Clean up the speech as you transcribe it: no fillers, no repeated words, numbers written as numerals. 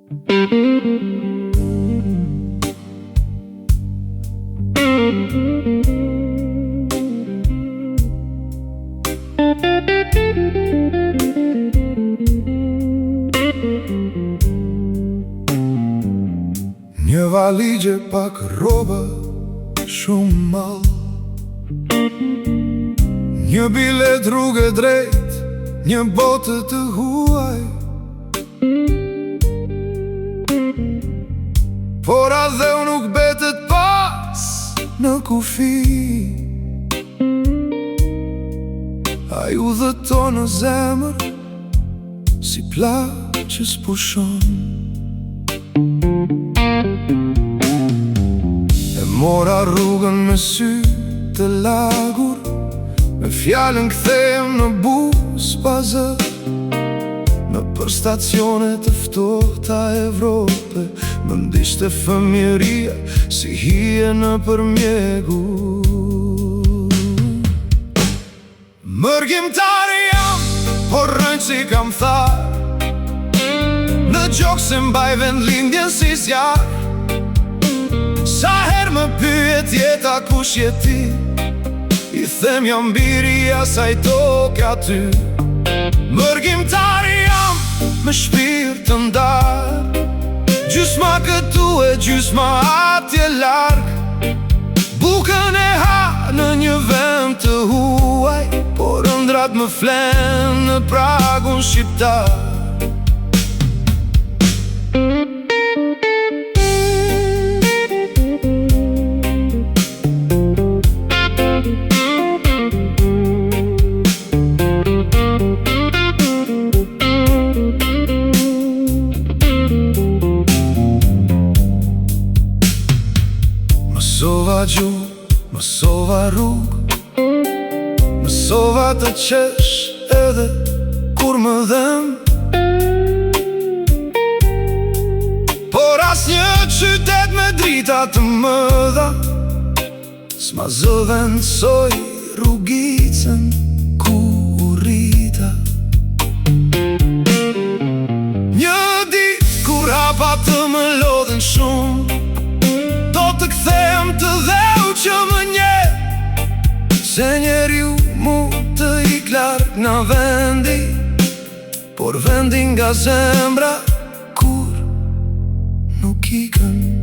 Një valigje pak roba, shumë mall, një bilet rrugë drejt, një botë të huaj. Por adheu nuk betet pas në kufi, ai u dhëton në zemër si plagë që s'pushon. E mora rrugën me sy të lagur, me fjallën kthehem në bus pa zë, në për stacione të ftohta Evrope, më ndishte fëmijëria si hije në për mjegu. Mërgjimtar jam, por rënjë si kam thar, në gjokë se mbaj vend lindjen si zjarë. Sa her më pyet jeta kush je ti, i them jam biria saj toke aty. Mërgjimtar jam, me shpirt të ndarë, gjysma këtu e gjysma atje larg. Bukën e ha në një vend të huaj, por ëndrat më flen në pragun shqiptar. Mësova gjuhë, mësova rrugë, mësova të qesh edhe kur më dhem. Por as një qytet me drita të mëdha s'ma zëvendësoj rrugicën ku u rrita. Një ditë kur hapa të më lodhen shumë, të kthehem të dheu që më nje, se njeriu mu të ik larg nga vendi, por vendi nga zemra kur nuk ikën.